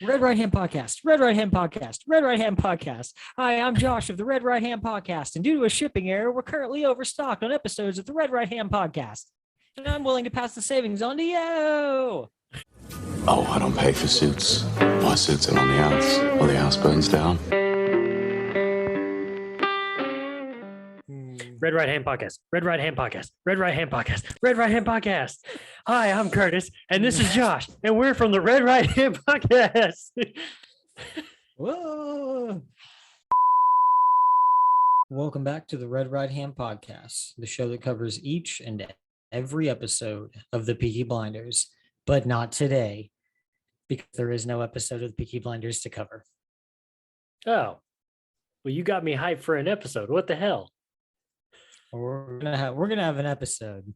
Red Right Hand Podcast, Red Right Hand Podcast, Red Right Hand Podcast. Hi, I'm Josh of the Red Right Hand Podcast, and due to a shipping error, we're currently overstocked on episodes of the Red Right Hand Podcast. And I'm willing to pass the savings on to you. Oh, I don't pay for suits. My suits are on the outs, or the house burns down. Red Right Hand Podcast, Red Right Hand Podcast, Red Right Hand Podcast, Red Right Hand Podcast. Hi, I'm Curtis, and this is Josh, and we're from the Red Right Hand Podcast. Whoa. Welcome back to the Red Right Hand Podcast, the show that covers each and every episode of the Peaky Blinders, but not today, because there is no episode of the Peaky Blinders to cover. Oh, well, you got me hyped for an episode. What the hell? We're gonna have an episode.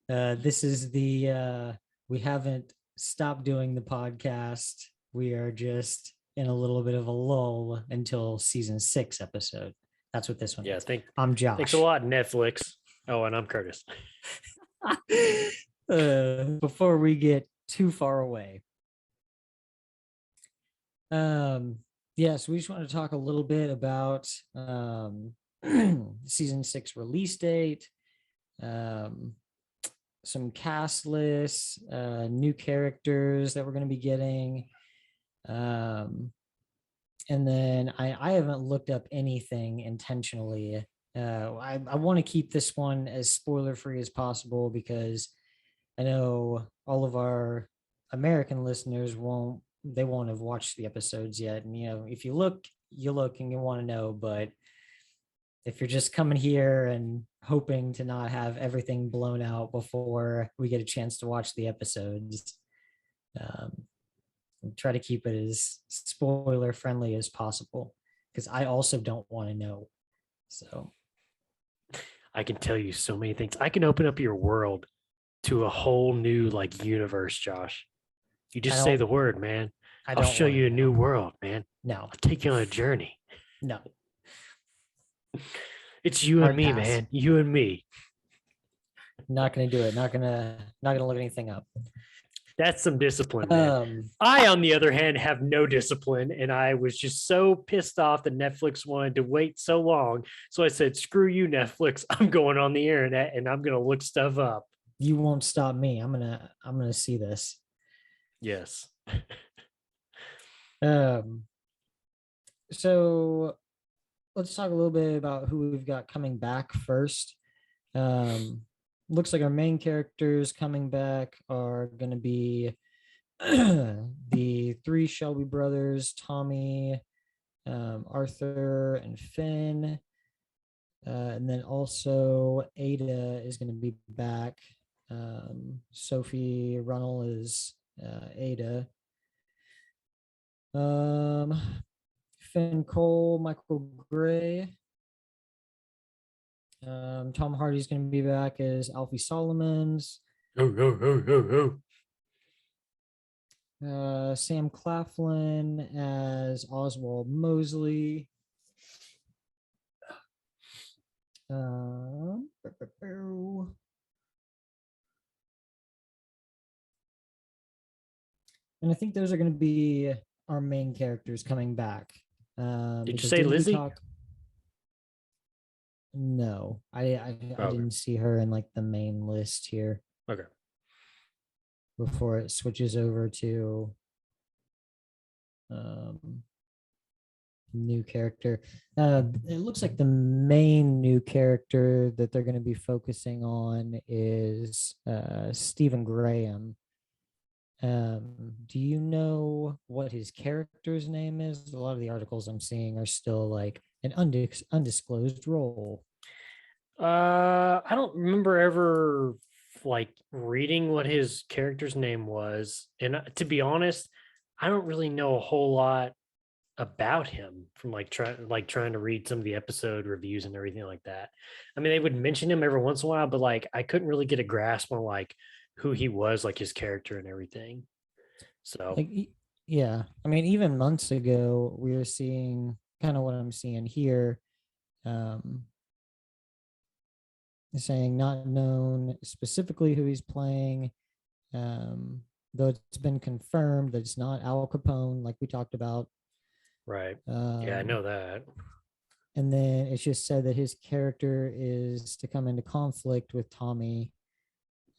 This is the we haven't stopped doing the podcast. We are just in a little bit of a lull until season 6 episode. That's what this one is. I'm Josh. Thanks a lot, Netflix. Oh, and I'm Curtis. Before we get too far away. Yes, we just want to talk a little bit about season 6 release date, some cast lists, new characters that we're going to be getting, and then I haven't looked up anything intentionally. I want to keep this one as spoiler free as possible because I know all of our American listeners won't have watched the episodes yet, and if you look and you want to know, but if you're just coming here and hoping to not have everything blown out before we get a chance to watch the episodes, try to keep it as spoiler friendly as possible because I also don't want to know. So I can tell you so many things. I can open up your world to a whole new universe, Josh. You just say the word, man. I'll show you a new world, man. No. I'll take you on a journey. No. It's you and me, man. You and me. Not gonna do it. Not gonna look anything up. That's some discipline, man. I, on the other hand, have no discipline, and I was just so pissed off that Netflix wanted to wait so long. So I said, "Screw you, Netflix. I'm going on the internet and I'm gonna look stuff up." You won't stop me. I'm gonna see this. Yes. So let's talk a little bit about who we've got coming back first. Looks like our main characters coming back are going to be the 3 Shelby brothers, Tommy, Arthur, and Finn. And then also Ada is going to be back. Sophie Runnell is Ada. Finn Cole, Michael Gray. Tom Hardy's going to be back as Alfie Solomons. Sam Claflin as Oswald Mosley. And I think those are going to be our main characters coming back. Did you say Lizzie? No, I didn't see her in the main list here. Okay. Before it switches over to new character. It looks like the main new character that they're going to be focusing on is Stephen Graham. Do you know what his character's name is? A lot of the articles I'm seeing are still an undisclosed role. I don't remember ever reading what his character's name was, and to be honest, I don't really know a whole lot about him from trying to read some of the episode reviews and everything like that. I mean, they would mention him every once in a while, but I couldn't really get a grasp on who he was, his character and everything. So yeah, I mean, even months ago we were seeing kind of what I'm seeing here, saying not known specifically who he's playing, though it's been confirmed that it's not Al Capone, like we talked about. Right. Yeah, I Um, know that. and then it's just said that his character is to come into conflict with Tommy,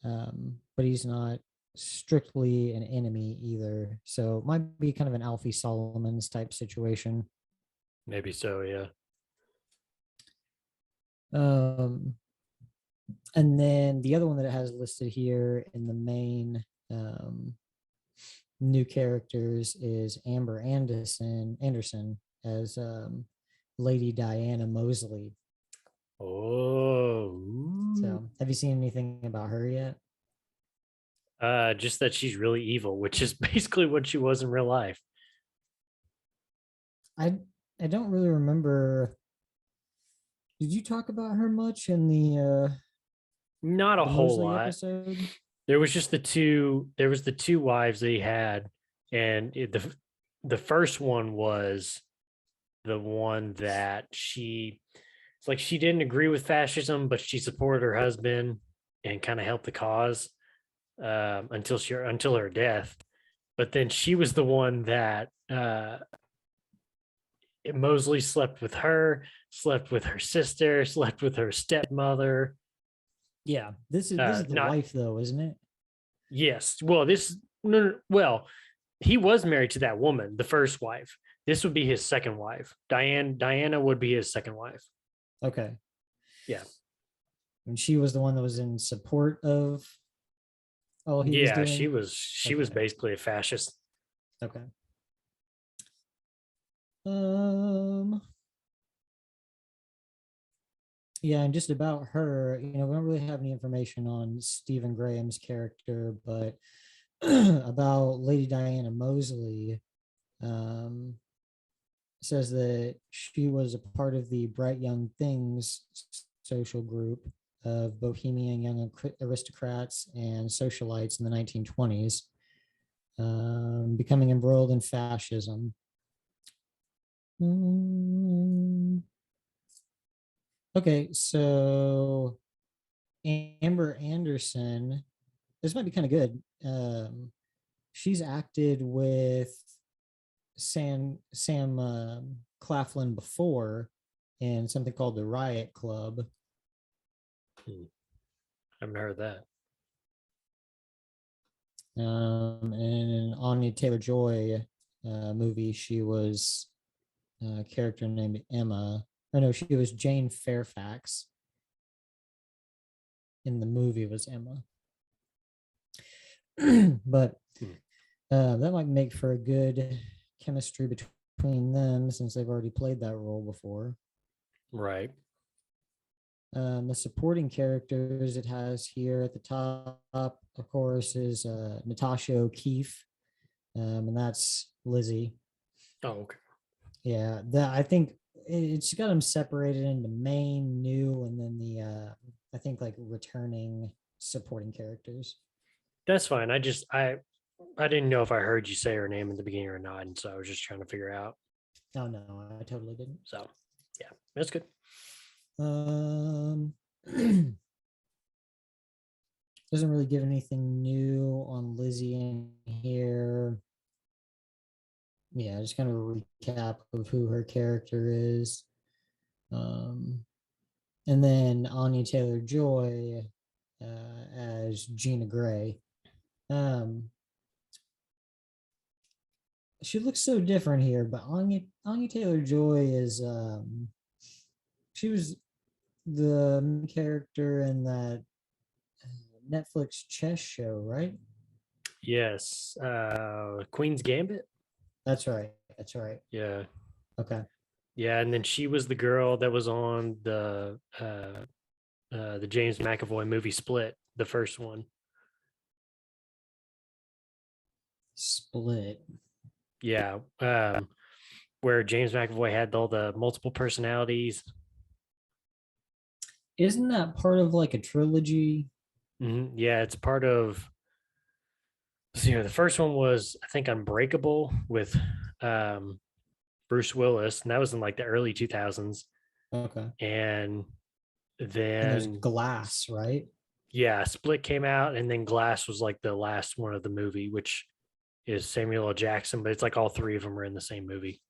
but he's not strictly an enemy either. So it might be kind of an Alfie Solomon's type situation. Maybe so, yeah. Um, and then the other one that it has listed here in the main new characters is Amber Anderson as Lady Diana Mosley. Oh. So, have you seen anything about her yet? Just that she's really evil, which is basically what she was in real life. I I don't really remember. Did you talk about her much in Not a the whole Mosley lot. episode? There was just the two. There was the two wives that he had, and the first one was the one that it's like she didn't agree with fascism, but she supported her husband and kind of helped the cause until her death. But then she was the one that Mosley slept with her sister, slept with her stepmother. Yeah, this is the Not wife though, isn't it? Yes. Well, this no, well, he was married to that woman, the first wife. This would be his second wife. Diana would be his second wife. Okay. Yeah. And she was the one that was in support of all he was Yeah, she doing. was she was Okay. basically a fascist. Okay. Um, yeah, and just about her, we don't really have any information on Stephen Graham's character, but about Lady Diana Mosley, um, says that she was a part of the Bright Young Things social group of bohemian young aristocrats and socialites in the 1920s, becoming embroiled in fascism. Okay, so Amber Anderson, this might be kind of good. She's acted with Sam Claflin before in something called the Riot Club. I haven't heard that. And in an Anya Taylor Joy movie, she was a character named Emma. Oh no, she was Jane Fairfax. In the movie, was Emma. But Hmm. that might make for a good chemistry between them since they've already played that role before. Right. The supporting characters it has here at the top, of course, is Natasha O'Keefe, and that's Lizzie. Oh, okay. Yeah, that I think it's got them separated into main, new, and then the I think like returning supporting characters. That's fine. I didn't know if I heard you say her name in the beginning or not, and so I was just trying to figure out. Oh no, I totally didn't. So, yeah, that's good. Um, doesn't really give anything new on Lizzie in here. Yeah, just kind of a recap of who her character is. Um, and then Anya Taylor Joy as Gina Gray. Um, she looks so different here, but Anya Taylor Joy is she was the main character in that Netflix chess show, right? Yes. Queen's Gambit. That's right. That's right. Yeah. Okay. Yeah, and then she was the girl that was on the James McAvoy movie Split, the first one. Split. Yeah, where James McAvoy had all the multiple personalities. Isn't that part of like a trilogy? Yeah, it's part of. So, the first one was I think Unbreakable with um, Bruce Willis, and that was in like the early 2000s. Okay. And And there's then Glass, right? Yeah, Split came out, and then Glass was like the last one of the movie, which is Samuel L. Jackson, but it's like all three of them are in the same movie,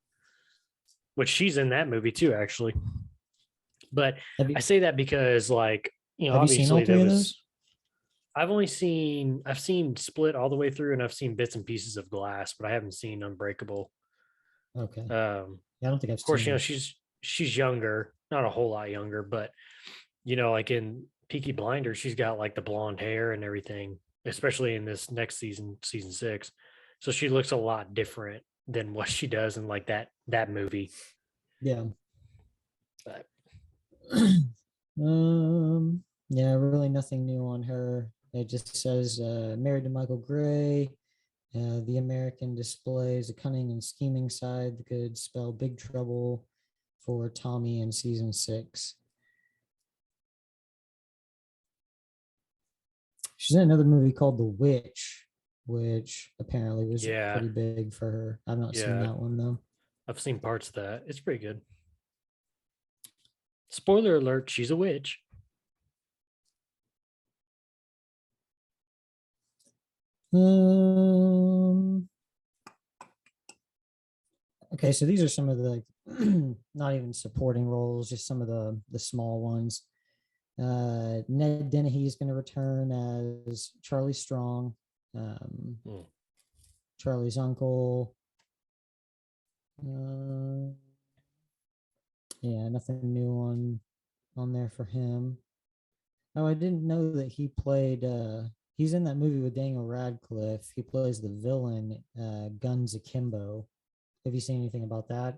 which she's in that movie too, actually. But Have I you say that because, like, have you seen all obviously there three of was. those? I've seen Split all the way through, and I've seen bits and pieces of Glass, but I haven't seen Unbreakable. Okay. Of Yeah, I don't think I've course, seen it. she's younger, not a whole lot younger, but like in Peaky Blinders, she's got like the blonde hair and everything, especially in this next season, season 6. So she looks a lot different than what she does in like that movie. Yeah. But Yeah, really nothing new on her. It just says married to Michael Gray. The American displays a cunning and scheming side that could spell big trouble for Tommy in season 6. She's in another movie called The Witch, which apparently was yeah, pretty big for her. I've not seen yeah, that one though. I've seen parts of that. It's pretty good. Spoiler alert: she's a witch. Um, okay, so these are some of the not even supporting roles, just some of the small ones. Ned Dennehy is going to return as Charlie Strong, Hmm. Charlie's uncle. Uh, yeah, nothing new on there for him. Oh, I didn't know that he played. He's in that movie with Daniel Radcliffe. He plays the villain, Guns Akimbo. Have you seen anything about that?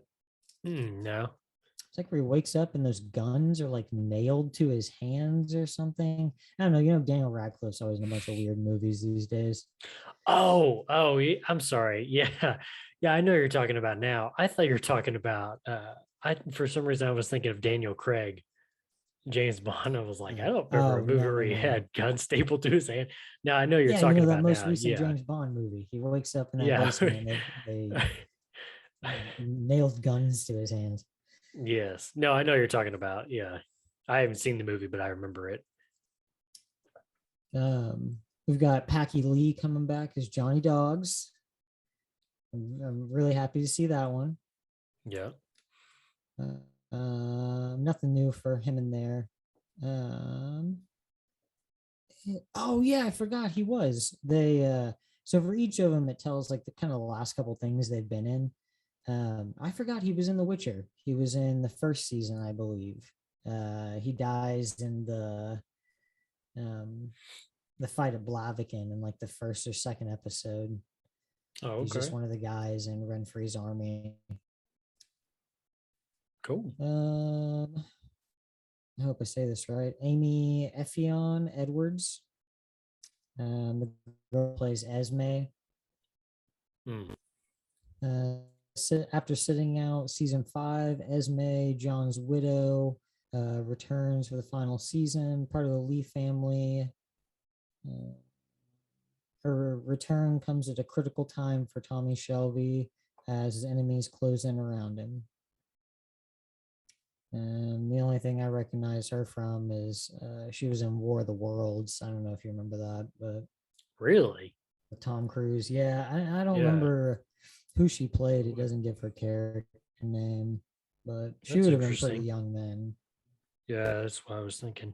No. It's like where he wakes up and those guns are like nailed to his hands or something. I don't know. Daniel Radcliffe's always in a bunch of weird movies these days. Oh, I'm sorry. Yeah, yeah, I know you're talking about now. I thought you were talking about. I For some reason I was thinking of Daniel Craig, James Bond. I was like, I don't remember a Oh, movie no, where no, he no. had guns stapled to his hand. No, I know you're Yeah, talking that about most now. recent Yeah, James Bond movie. He wakes up in that yeah, basement and they nailed guns to his hands. yes. No, I know you're talking about. Yeah, I haven't seen the movie, but I remember it. We've got Packy Lee coming back as Johnny Dogs. I'm really happy to see that one. Yeah. Nothing new for him in there. Um, oh yeah, I forgot he was. So for each of them, it tells like the kind of the last couple things they've been in. I forgot he was in The Witcher. He was in the first season, I believe. He dies in um the fight at Blaviken in like the first or second episode. Oh, He's just okay. one of the guys in Renfrey's army. Cool. I hope I say this right. Amy Effion Edwards. The girl plays Esme. Hmm. Uh, After sitting out season 5, Esme, John's widow, returns for the final season, part of the Lee family. Uh, Her return comes at a critical time for Tommy Shelby as his enemies close in around him. And the only thing I recognize her from is she was in War of the Worlds. I don't know if you remember that, but Really? with Tom Cruise. Yeah, I don't Yeah. remember who she played. It doesn't give her character name, but she That's would have been pretty interesting. young then. Yeah, that's what I was thinking.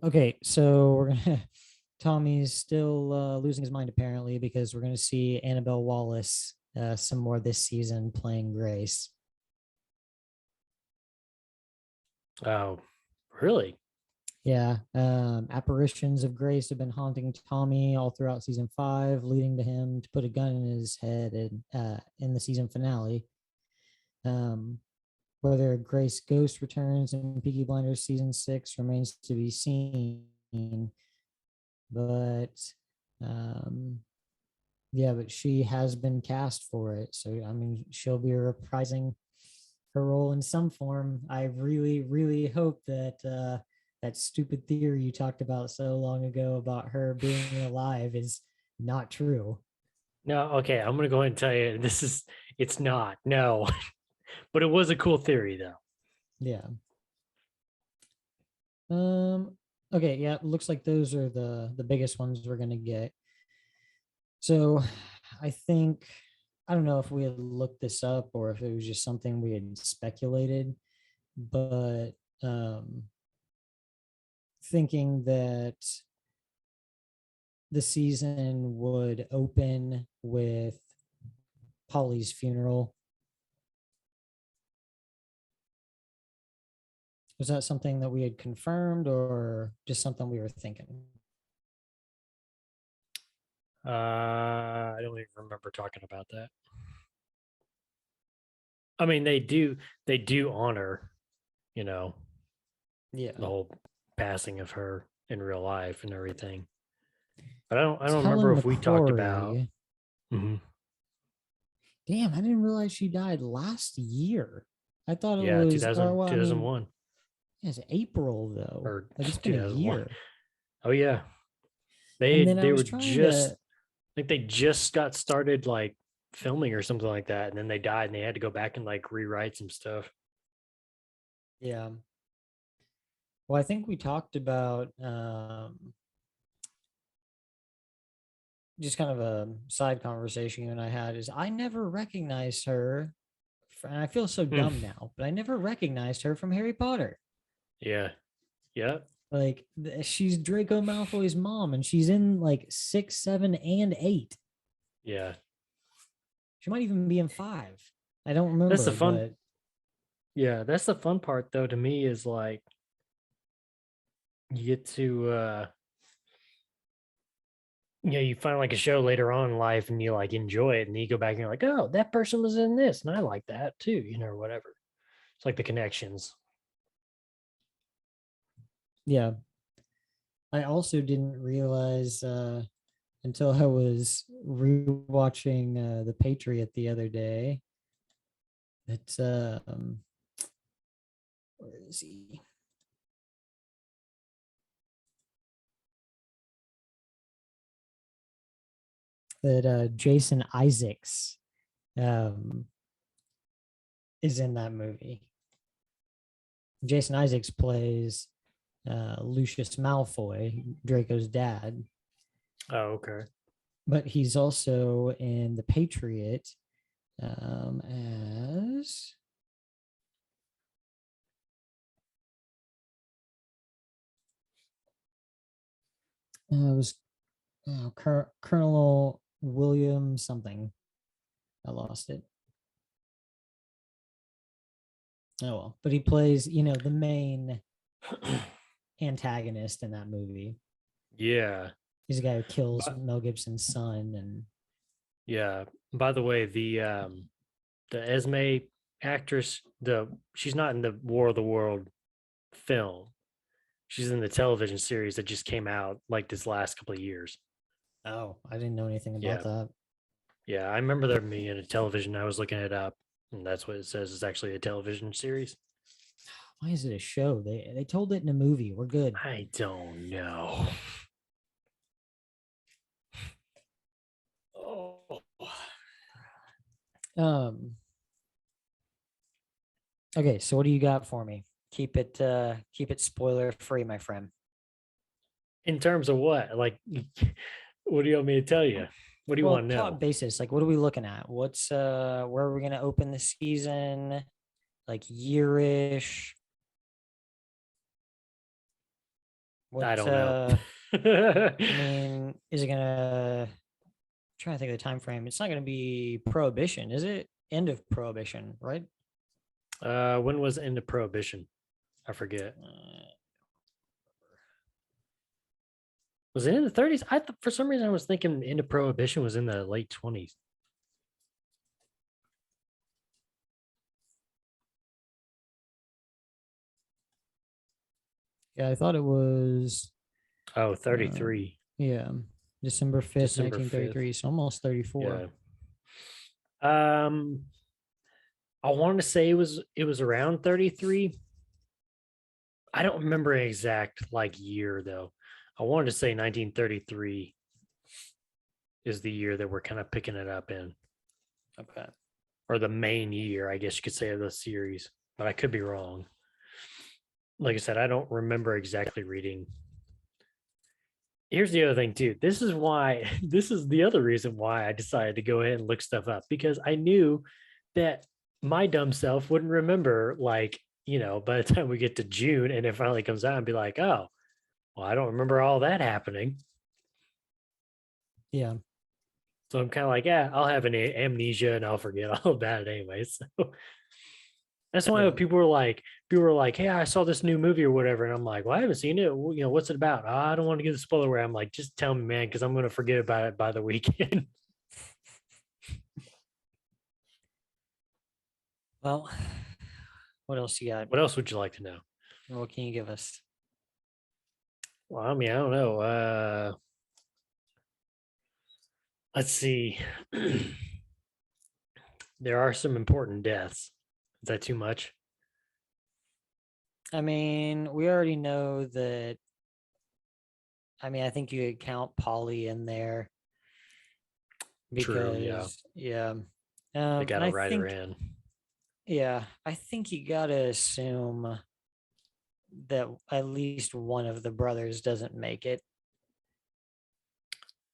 Okay, so we're gonna. Tommy's still losing his mind apparently because we're gonna see Annabelle Wallace some more this season playing Grace. Oh, really? Yeah, apparitions of Grace have been haunting Tommy all throughout season 5, leading to him to put a gun in his head in the season finale. Um, Whether Grace Ghost returns in Peaky Blinders season 6 remains to be seen, but um, yeah, but she has been cast for it, so I mean, she'll be reprising her role in some form. I really, really hope that that stupid theory you talked about so long ago about her being alive is not true. No, okay, I'm gonna go ahead and tell you it's not. No. But it was a cool theory though. Yeah. Um. Okay. Yeah. Looks like those are the biggest ones we're gonna get. So, I think I don't know if we had looked this up or if it was just something we had speculated, but um, thinking that the season would open with Polly's funeral. Was that something that we had confirmed or just something we were thinking? I don't even remember talking about that. I mean, they do honor, you know, the Yeah. whole passing of her in real life and everything. But I It's don't remember Helen if we talked about. McCrory. Mhm. Damn, I didn't realize she died last year. I thought it Yeah, was, or 2000, well, I mean, 2001 it's April though. or Like it's been a 2001. year. Oh yeah. And then I They was were trying just to, like they just got started like filming or something like that, and then they died and they had to go back and like rewrite some stuff. yeah. Well, I think we talked about just kind of a side conversation you and I had is I never recognized her. And I feel so Hmm. dumb now, but I never recognized her from Harry Potter. Yeah. Yeah. Like she's Draco Malfoy's mom, and she's in like 6, 7, and 8. Yeah. She might even be in 5. I don't That's the remember, fun. but Yeah, that's the fun part though to me is like you get to you find like a show later on in life and you like enjoy it and you go back and you're like, oh, that person was in this and I like that too, or whatever. It's like the connections. yeah, I also didn't realize until I was rewatching The Patriot the other day that where is he? That Jason Isaacs um, is in that movie. Jason Isaacs plays Lucius Malfoy, Draco's dad, Oh, okay. but he's also in The Patriot as it was Colonel William something. I lost it. Oh well, but he plays, the main antagonist in that movie. Yeah. He's the guy who kills But Mel Gibson's son, and yeah. By the way, the Esme actress, she's not in the War of the World film. She's in the television series that just came out like this last couple of years. oh, I didn't know anything about Yeah. that. Yeah. I remember there being a television. I was looking it up, and that's what it says. It's actually a television series. Why is it a show? They told it in a movie. We're good. I don't know. Oh, Um. Okay, so what do you got for me? Keep it spoiler free, my friend. in terms of what? Like, what do you want me to tell you? What do you Well, want to plot know? basis. Like, what are we looking at? Where are we gonna open the season? Like yearish. I What don't know. I mean, is it gonna trying to think of the time frame? It's not gonna be Prohibition, is it? End of Prohibition, right? When was End of Prohibition? I forget. Uh, Was it in the 30s? For some reason I was thinking End of Prohibition was in the late 20s. yeah, I thought it was Oh, uh, 33. yeah, December 5th, December 5th. 1933. So almost 34. Yeah. Um, I wanted to say it was around 33. I don't remember an exact like year though. I wanted to say 1933. is the year that we're kind of picking it up in, Okay. or the main year, I guess you could say, of the series. But I could be wrong. Like I said, I don't remember exactly reading. Here's the other thing too. This is why this is the other reason why I decided to go ahead and look stuff up, because I knew that my dumb self wouldn't remember, like, by the time we get to June and it finally comes out and be like, oh, well, I don't remember all that happening. Yeah. So I'm kind of like, yeah, I'll have an amnesia and I'll forget all about it anyway. So that's why Yeah. people were like, hey, I saw this new movie or whatever. And I'm like, well, I haven't seen it. What's it about? I don't want to give the spoiler away. I'm like, just tell me, man, because I'm going to forget about it by the weekend. Well, what else you got? What else would you like to know? What can you give us? Well, I mean, I don't know. Let's see. There are some important deaths. Is that too much? I mean, we already know that. I mean, I think you could count Polly in there True. Yeah. because, yeah. They got And to I write her think, in. yeah, I think you got to assume that at least one of the brothers doesn't make it.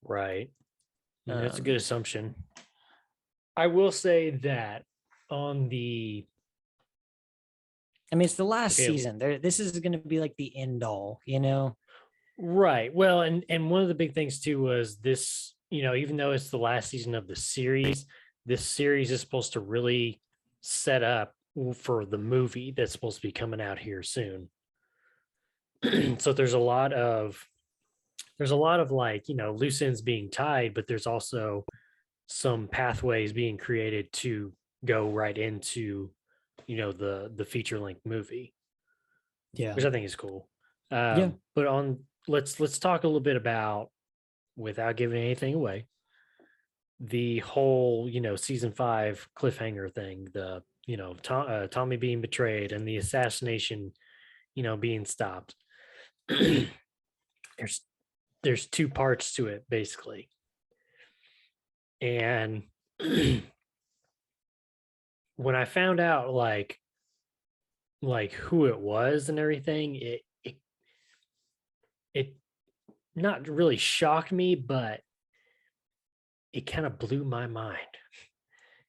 Right. That's a Um, good assumption. I will say that on the I mean, it's the last okay, season. This is going to be like the end all, you know? right. Well, and one of the big things too was this, even though it's the last season of the series, this series is supposed to really set up for the movie that's supposed to be coming out here soon. So there's a lot of like, loose ends being tied, but there's also some pathways being created to go right into, the feature length movie, Yeah. which I think is cool. Yeah. But let's talk a little bit about, without giving anything away, the whole season 5 cliffhanger thing, the Tommy being betrayed and the assassination being stopped. there's there's two parts to it basically, and when I found out like who it was and everything, it not really shocked me, but it kind of blew my mind,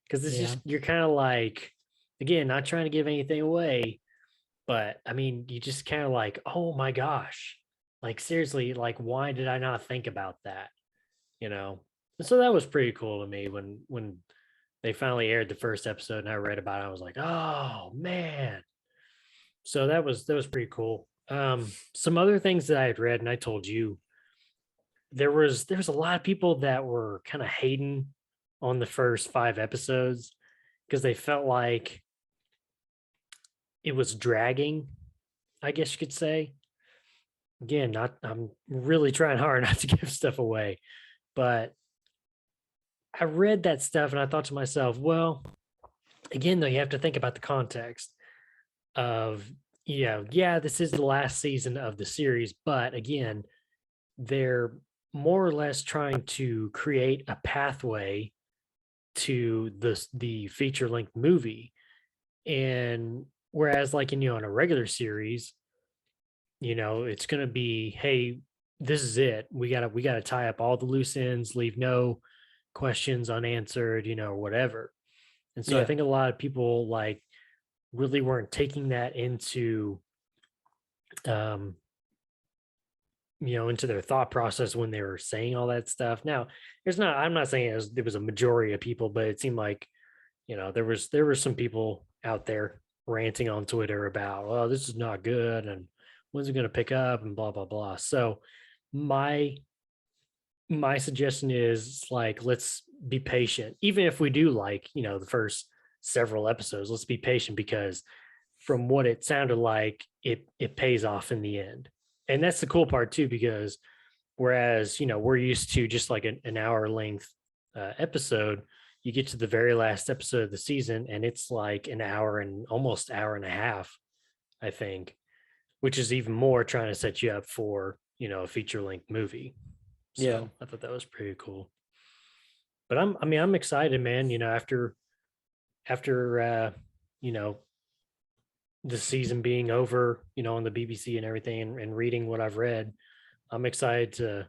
because it's Yeah. just, you're kind of like, again, not trying to give anything away, but I mean, you just kind of like, oh my gosh, like seriously, like why did I not think about that? you know and so that was pretty cool to me when they finally aired the first episode and I read about it. I was like, oh man. So that was pretty cool. Some other things that I had read, and I told you, there was a lot of people that were kind of hating on the first 5 episodes because they felt like it was dragging, I guess you could say. Again, not I'm really trying hard not to give stuff away, but I read that stuff and I thought to myself, well, again, though, you have to think about the context of, yeah, this is the last season of the series, but again, they're more or less trying to create a pathway to the feature length movie. And whereas like in a regular series, it's going to be, hey, this is it. We got to tie up all the loose ends, leave no questions unanswered, or whatever. And so I Yeah. think a lot of people like really weren't taking that um into their thought process when they were saying all that stuff. Now, I'm not saying it was a majority of people, but it seemed like, there were some people out there ranting on Twitter about, oh, this is not good and when's it going to pick up and blah blah blah. So my my suggestion is, like, let's be patient. Even if we do like, the first several episodes, let's be patient, because from what it sounded like, it pays off in the end. And that's the cool part too, because whereas, we're used to just like an hour length episode, you get to the very last episode of the season and it's like an hour and almost hour and a half, I think, which is even more trying to set you up for, a feature length movie. Yeah. So I thought that was pretty cool. But I'm excited, man. After you know, the season being over, on the BBC and everything, and reading what I've read, I'm excited to,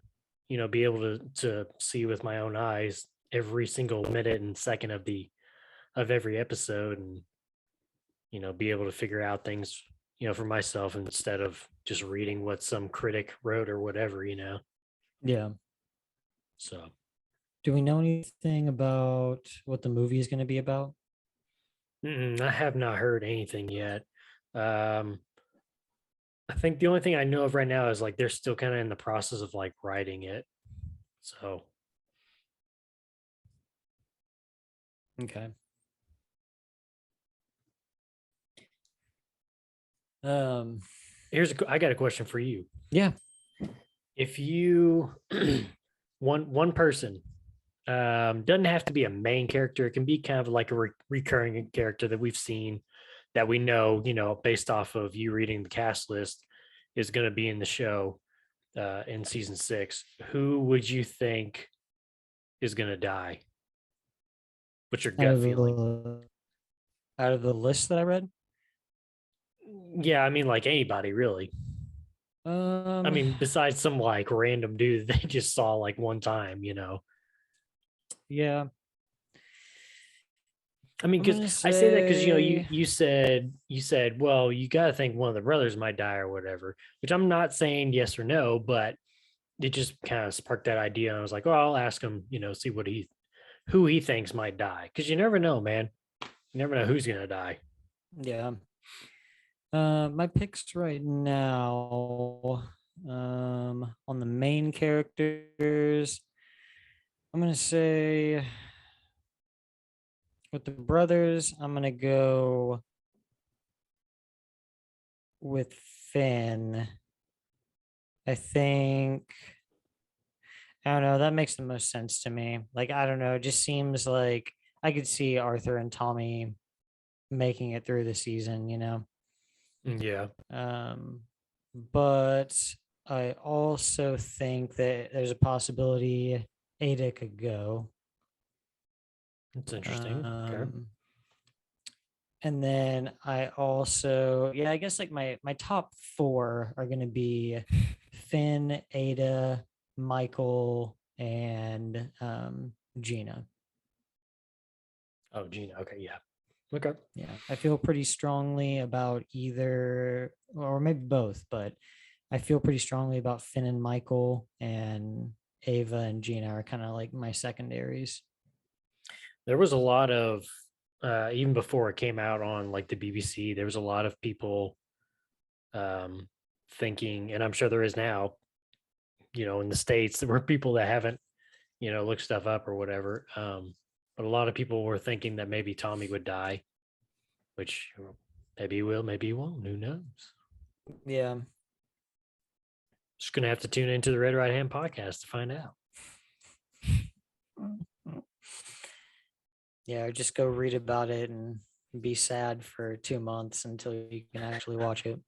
be able to see with my own eyes every single minute and second of every episode, and be able to figure out things, for myself instead of just reading what some critic wrote or whatever. Yeah. So Do we know anything about what the movie is going to be about? I have not heard anything yet. Um, I think the only thing I know of right now is like they're still kind of in the process of like writing it. So Okay. Um, I got a question for you. yeah. If you one person, doesn't have to be a main character, it can be kind of like a recurring character that we've seen, that we know, based off of you reading the cast list, is going to be in the show in season 6. Who would you think is going to die? What's your Out gut of feeling? the list that I read. Yeah, I mean, like anybody really. I Um, mean, besides some like random dude they just saw like one time. yeah, I mean, I'm because gonna I say that because you say you said, well, you got to think one of the brothers might die or whatever. Which I'm not saying yes or no, but it just kind of sparked that idea. And I was like, oh, I'll ask him, see who he thinks might die, because you never know, man. You never know who's gonna die. yeah. My picks right now, on the main characters, I'm gonna say with the brothers, I'm gonna go with Finn. I think I don't know, that makes the most sense to me. Like, I don't know, it just seems like I could see Arthur and Tommy making it through the season. Yeah, But I also think that there's a possibility Ada could go. it's interesting. Okay. Um, and then I also, yeah, I guess like my top four are gonna be Finn, Ada, Michael, and Gina. Oh, Gina. Okay, yeah. Okay. Yeah, I feel pretty strongly about either, or maybe both, but I feel pretty strongly about Finn and Michael, and Ava and Gina are kind of like my secondaries. There was a lot of even before it came out on like the BBC, there was a lot of people um thinking, and I'm sure there is now, in the States, there were people that haven't, looked stuff up or whatever. But a lot of people were thinking that maybe Tommy would die, which maybe he will, maybe he won't. Who knows? Yeah. Just gonna have to tune into the Red Right Hand podcast to find out. Yeah, just go read about it and be sad for 2 months until you can actually watch it.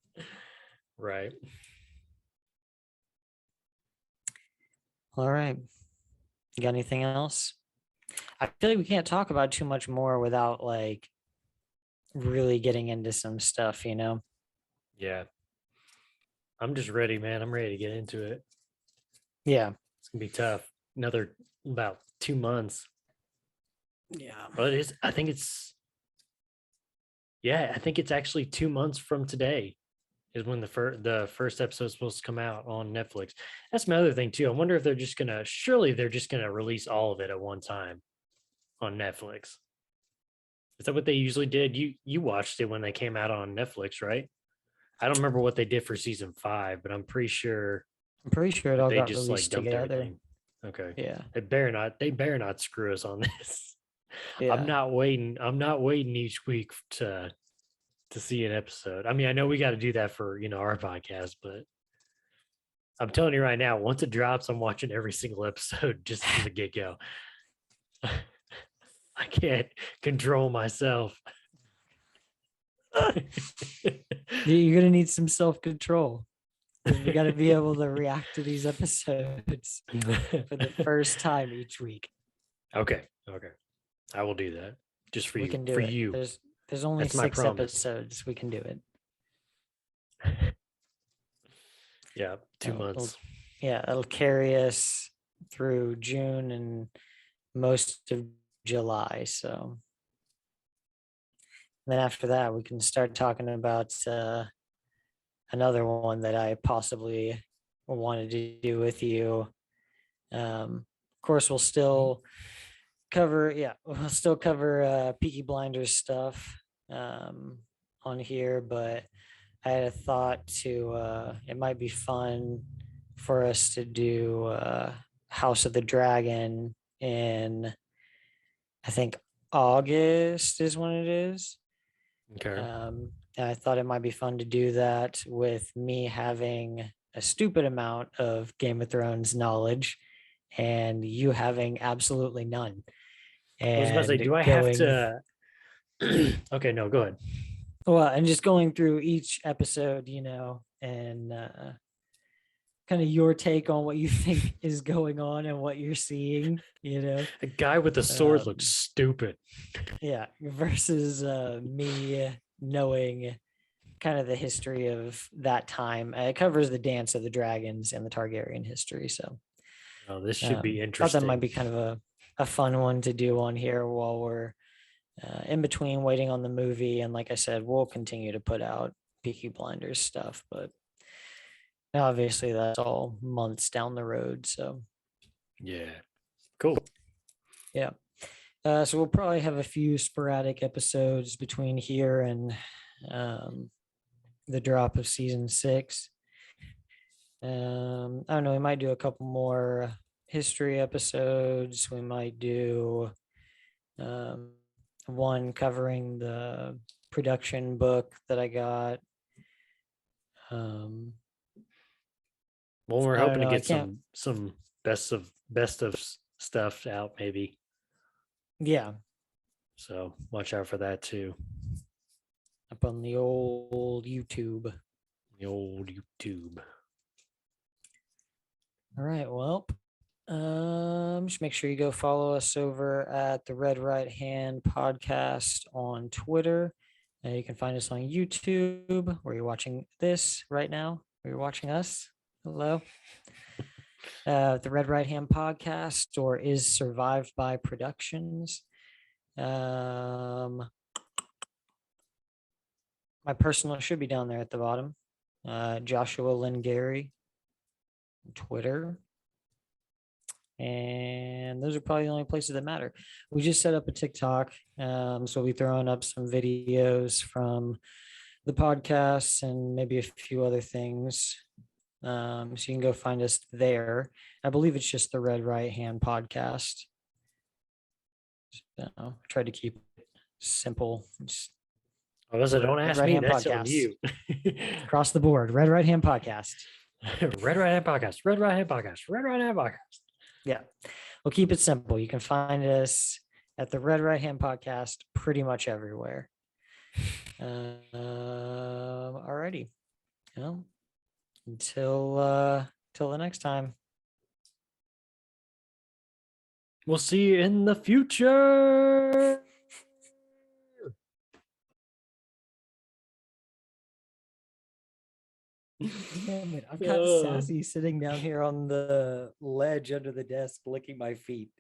Right. All right. You got anything else? I feel like we can't talk about too much more without like really getting into some stuff. Yeah. I'm just ready, man. I'm ready to get into it. Yeah. It's gonna be tough. Another about 2 months. Yeah. But I think it's actually 2 months from today is when the first episode is supposed to come out on Netflix. That's my other thing too. I wonder if surely they're just gonna release all of it at one time on Netflix. Is that what they usually did? You watched it when they came out on Netflix, right? I don't remember what they did for season 5, but I'm pretty sure it that all they got just like released dumped together. everything. Okay. Yeah. They better not screw us on this. Yeah. I'm not waiting each week to see an episode. I mean, I know we got to do that for, our podcast, but I'm telling you right now, once it drops, I'm watching every single episode just from the get-go. I can't control myself. You're gonna need some self-control. We got to be able to react to these episodes for the first time each week. Okay. Okay. I will do that. Just for We you. can do For it. you. There's only That's my 6 promise. episodes. We can do it. Yeah. 2 months. It'll carry us through June and most of July. So then after that, we can start talking about another one that I possibly wanted to do with you. Of course, we'll still cover Peaky Blinders stuff on here, but I had a thought it might be fun for us to do House of the Dragon in, I think, August is when it is. Okay. And I thought it might be fun to do that with me having a stupid amount of Game of Thrones knowledge and you having absolutely none. I was about to say, And do I have to? Okay, no, go ahead. and just going through each episode, and kind of your take on what you think is going on and what you're seeing, A guy with a sword looks Um, stupid. yeah, versus me knowing kind of the history of that time. It covers the Dance of the Dragons and the Targaryen history. So Oh, this should be thought that might interesting. be kind of a fun one to do on here while we're in between waiting on the movie. And like I said, we'll continue to put out Peaky Blinders stuff, but obviously that's all months down the road. So Yeah. Cool. yeah. So we'll probably have a few sporadic episodes between here and the drop of season 6. I don't know. We might do a couple more history episodes. We might do um, one covering the production book that I got. Um, Well, we're I don't hoping to know. I get can't. some best of stuff out, maybe. Yeah, So watch out for that too. up on the old YouTube. The old YouTube. All right. Well, just make sure you go follow us over at the Red Right Hand Podcast on Twitter. You can find us on YouTube where you're watching this right now, where you're watching us. Hello. The Red Right Hand Podcast, or is Survived by Productions. My personal should be down there at the bottom. Joshua Lynn Gary, Twitter. And those are probably the only places that matter. We just set up a TikTok. So we'll be throwing up some videos from the podcasts and maybe a few other things. So you can go find us there. I believe it's just the Red Right Hand Podcast. So I tried to keep it simple. Just Oh, listen, don't Red ask Right me. Hand That's on Podcast. you. Across the board, Red Right Hand Podcast. Red Right Hand Podcast. Red Right Hand Podcast. Red Right Hand Podcast. Yeah. We'll keep it simple. You can find us at the Red Right Hand Podcast pretty much everywhere. Alrighty. Well, until the next time. We'll see you in the future. Damn it. I've got Sassy sitting down here on the ledge under the desk licking my feet.